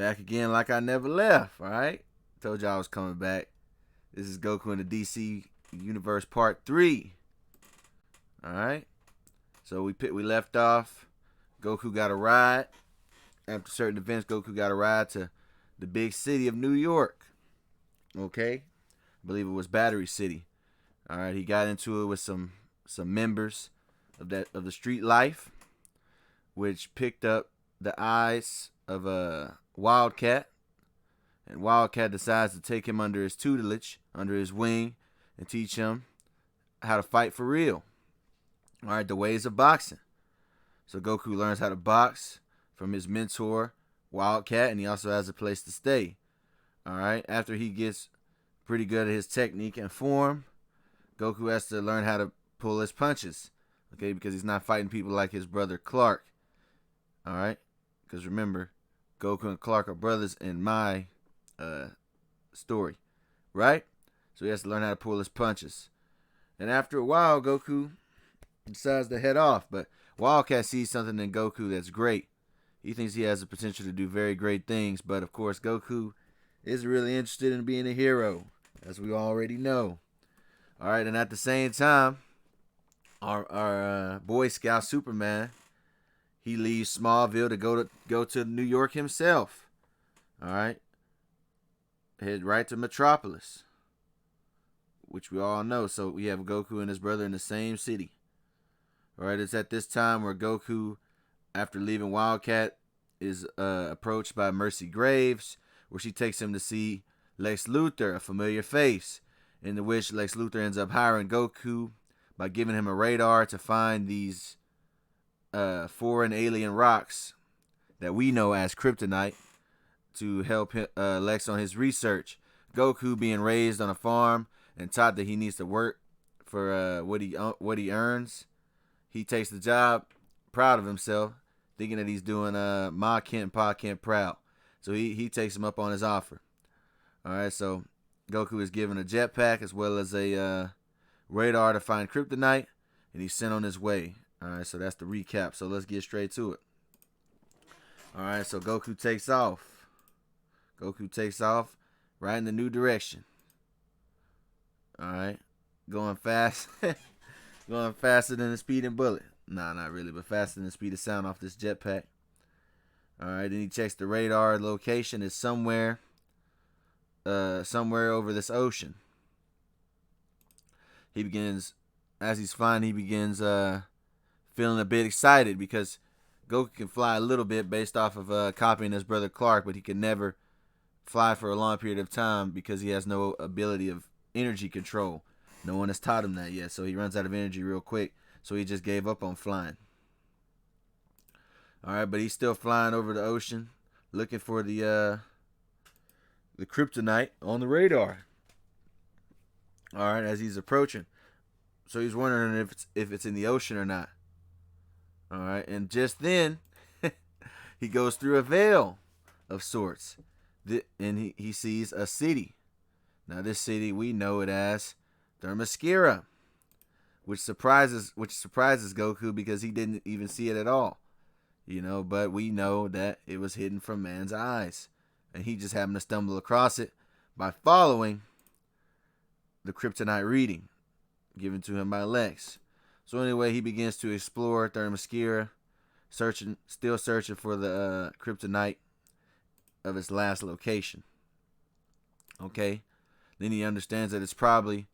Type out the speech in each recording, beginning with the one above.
Back again like I never left, alright? Told y'all I was coming back. This is Goku in the DC Universe Part 3. Alright? So we left off. Goku got a ride. After certain events, Goku got a ride to the big city of New York. Okay? I believe it was Battery City. Alright, he got into it with some members of the street life, which picked up the eyes of a Wildcat, and Wildcat decides to take him under his tutelage, under his wing, and teach him how to fight for real. All right, the ways of boxing. So Goku learns how to box from his mentor, Wildcat, and he also has a place to stay. All right, after he gets pretty good at his technique and form, Goku has to learn how to pull his punches, okay, because he's not fighting people like his brother Clark. All right, because remember, Goku and Clark are brothers in my story, right? So he has to learn how to pull his punches. And after a while, Goku decides to head off. But Wildcat sees something in Goku that's great. He thinks he has the potential to do very great things. But of course, Goku isn't really interested in being a hero, as we already know. All right, and at the same time, our Boy Scout Superman, he leaves Smallville to go to New York himself. All right. Head right to Metropolis, which we all know. So we have Goku and his brother in the same city. All right. It's at this time where Goku, after leaving Wildcat, is approached by Mercy Graves, where she takes him to see Lex Luthor, a familiar face, in which Lex Luthor ends up hiring Goku by giving him a radar to find these foreign alien rocks that we know as Kryptonite to help Lex on his research. Goku, being raised on a farm and taught that he needs to work for what he earns, he takes the job, proud of himself, thinking that he's doing Ma Kent, Pa Kent proud. So he takes him up on his offer. All right, so Goku is given a jetpack as well as a radar to find Kryptonite, and he's sent on his way. All right, so that's the recap. So let's get straight to it. All right, so Goku takes off. Goku takes off right in the new direction. All right, going fast, going faster than the speeding bullet. Nah, not really, but faster than the speed of sound off this jetpack. All right, then he checks the radar. Location is somewhere over this ocean. He begins, as he's flying, he begins feeling a bit excited because Goku can fly a little bit based off of copying his brother Clark, but he can never fly for a long period of time because he has no ability of energy control. No one has taught him that yet, so he runs out of energy real quick. So he just gave up on flying. All right, but he's still flying over the ocean, looking for the Kryptonite on the radar. All right, as he's approaching, so he's wondering if it's in the ocean or not. All right, and just then, he goes through a veil of sorts, and he sees a city. Now, this city, we know it as Themyscira, which surprises Goku because he didn't even see it at all, But we know that it was hidden from man's eyes, and he just happened to stumble across it by following the Kryptonite reading given to him by Lex. So anyway, he begins to explore Themyscira, still searching for the Kryptonite of its last location. Okay, then he understands that it's probably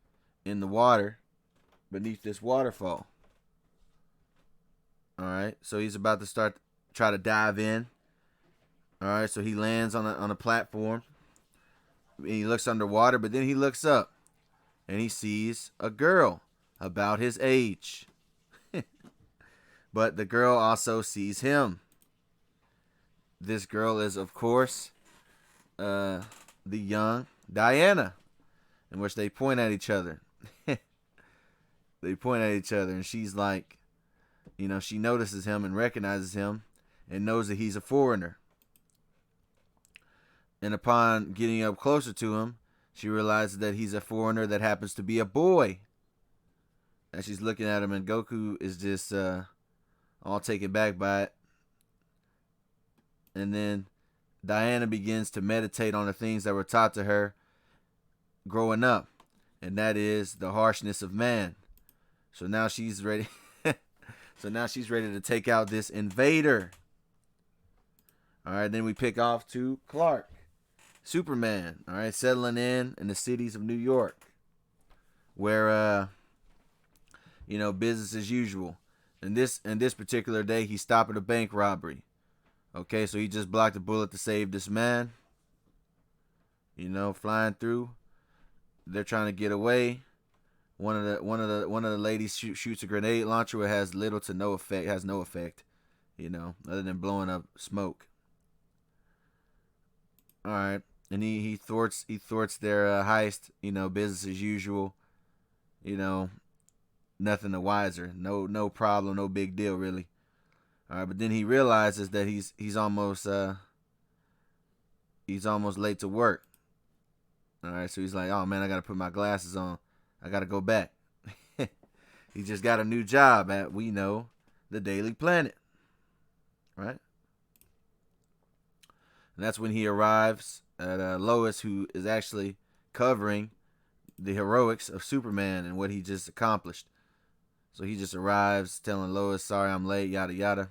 in the water beneath this waterfall. All right, so he's about to try to dive in. All right, so he lands on a platform. He looks underwater, but then he looks up, and he sees a girl about his age. But the girl also sees him. This girl is, of course, the young Diana, in which they point at each other. They point at each other, and she's like, she notices him and recognizes him and knows that he's a foreigner. And upon getting up closer to him, she realizes that he's a foreigner that happens to be a boy. And she's looking at him, and Goku is just all taken back by it. And then Diana begins to meditate on the things that were taught to her growing up, and that is the harshness of man. So now she's ready. So now she's ready to take out this invader. All right, then we pick off to Clark, Superman. All right, settling in the cities of New York, where business as usual. And this particular day, he stopped at a bank robbery. Okay, so he just blocked a bullet to save this man. Flying through. They're trying to get away. One of the ladies shoots a grenade launcher, where it has little to no effect. Has no effect, other than blowing up smoke. All right, and he thwarts their heist. Business as usual. Nothing the wiser. No problem. No big deal really. All right, but then he realizes that he's almost late to work. All right, so he's like, oh man, I gotta put my glasses on. I gotta go back. He just got a new job at the Daily Planet, right? And that's when he arrives at Lois, who is actually covering the heroics of Superman and what he just accomplished. So he just arrives telling Lois, sorry I'm late, yada yada.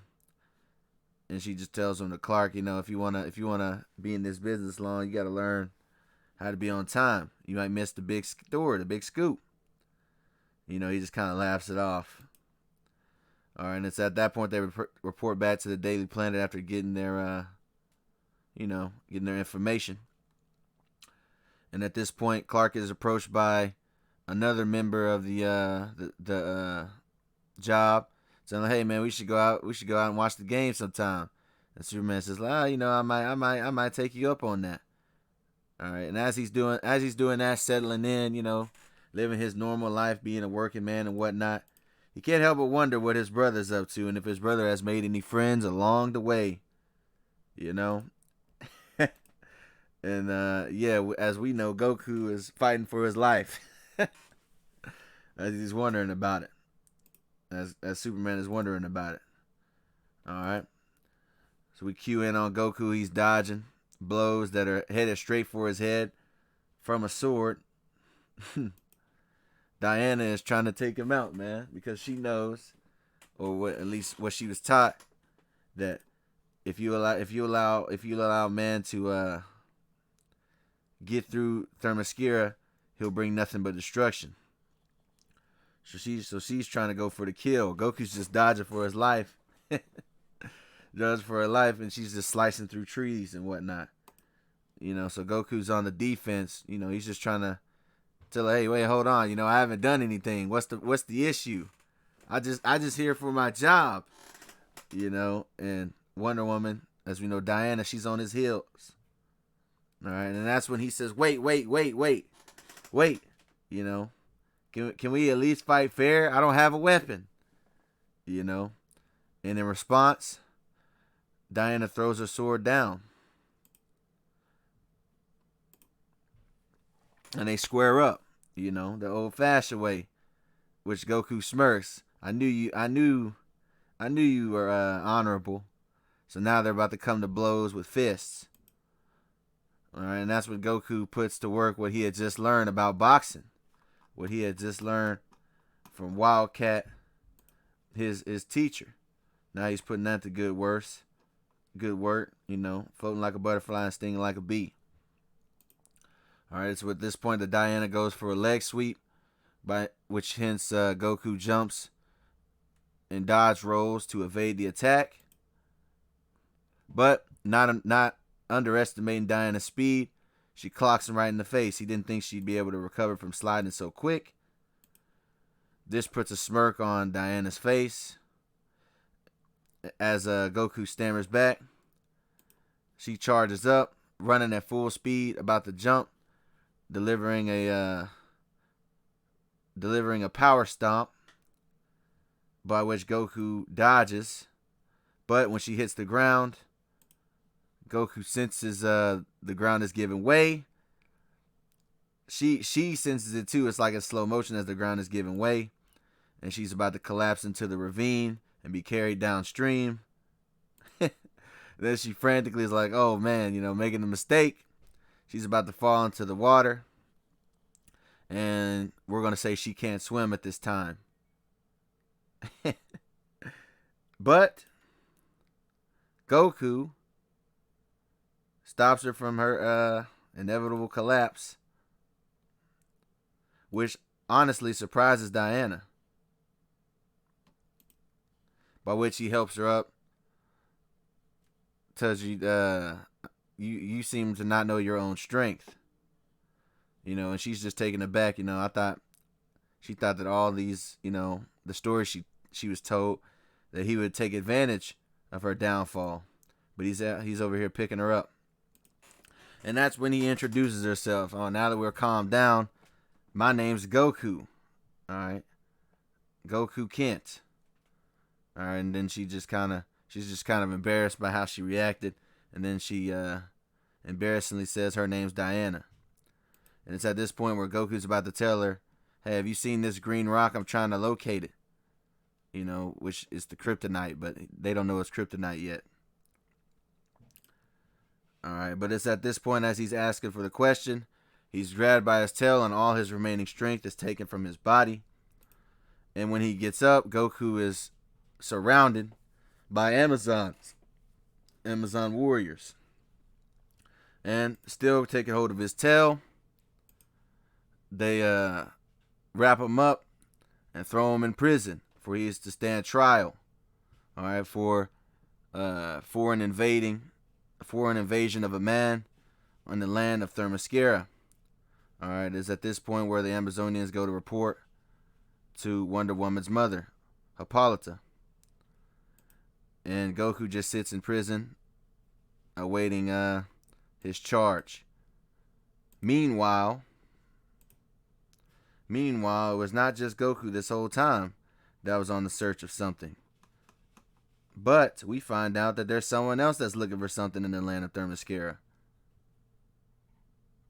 And she just tells him to Clark, if you wanna be in this business long, you gotta learn how to be on time. You might miss the big story, the big scoop. He just kind of laughs it off. All right, and it's at that point they report back to the Daily Planet after getting their, getting their information. And at this point, Clark is approached by another member of the job, saying, "Hey man, we should go out and watch the game sometime." And Superman says, I might take you up on that. All right, and as he's doing that, settling in, living his normal life, being a working man and whatnot, he can't help but wonder what his brother's up to, and if his brother has made any friends along the way. And as we know, Goku is fighting for his life. As he's wondering about it. As Superman is wondering about it. Alright. So we cue in on Goku. He's dodging blows that are headed straight for his head from a sword. Diana is trying to take him out, man, because she knows, or at least what she was taught, that if you allow man to get through Themyscira, he'll bring nothing but destruction. So she's trying to go for the kill. Goku's just dodging for his life. Dodging for her life, and she's just slicing through trees and whatnot. So Goku's on the defense. He's just trying to tell her, hey, wait, hold on. I haven't done anything. What's the issue? I just here for my job. And Wonder Woman, as we know, Diana, she's on his heels. All right, and that's when he says, wait. Can we at least fight fair? I don't have a weapon. And in response, Diana throws her sword down. And they square up, the old-fashioned way, which Goku smirks. I knew you were honorable. So now they're about to come to blows with fists. All right, and that's when Goku puts to work what he had just learned about boxing, what he had just learned from Wildcat, his teacher. Now he's putting that to good work, floating like a butterfly and stinging like a bee. All right, so at this point, the Diana goes for a leg sweep, by which hence Goku jumps and dodge rolls to evade the attack. But not underestimating Diana's speed, she clocks him right in the face. He didn't think she'd be able to recover from sliding so quick. This puts a smirk on Diana's face. As Goku stammers back, she charges up, running at full speed, about to jump, delivering a power stomp, by which Goku dodges. But when she hits the ground, Goku senses the ground is giving way. She senses it too. It's like in slow motion as the ground is giving way, and she's about to collapse into the ravine and be carried downstream. Then she frantically is like, oh man, making a mistake. She's about to fall into the water. And we're going to say she can't swim at this time. But Goku stops her from her inevitable collapse, which honestly surprises Diana, by which he helps her up. Tells you, you seem to not know your own strength, and she's just taken aback. She thought that all these, the stories she was told, that he would take advantage of her downfall, but he's over here picking her up. And that's when he introduces herself. Oh, now that we're calmed down, my name's Goku. All right, Goku Kent. All right, and then she's just kind of embarrassed by how she reacted, and then she embarrassingly says her name's Diana. And it's at this point where Goku's about to tell her, hey, have you seen this green rock? I'm trying to locate it. Which is the Kryptonite, but they don't know it's Kryptonite yet. Alright, but it's at this point, as he's asking for the question, he's grabbed by his tail and all his remaining strength is taken from his body. And when he gets up, Goku is surrounded by Amazon warriors. And still taking hold of his tail, they wrap him up and throw him in prison, for he is to stand trial. All right, for foreign invasion of a man on the land of Themyscira. All right, it's at this point where the Amazonians go to report to Wonder Woman's mother, Hippolyta. And Goku just sits in prison, awaiting his charge. Meanwhile, it was not just Goku this whole time that was on the search of something. But we find out that there's someone else that's looking for something in the land of Themyscira.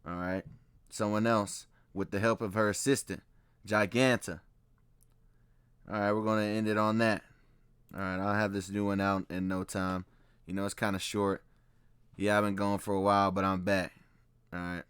Alright? Someone else with the help of her assistant, Giganta. Alright, we're going to end it on that. Alright, I'll have this new one out in no time. It's kind of short. Yeah, I've been going for a while, but I'm back. Alright.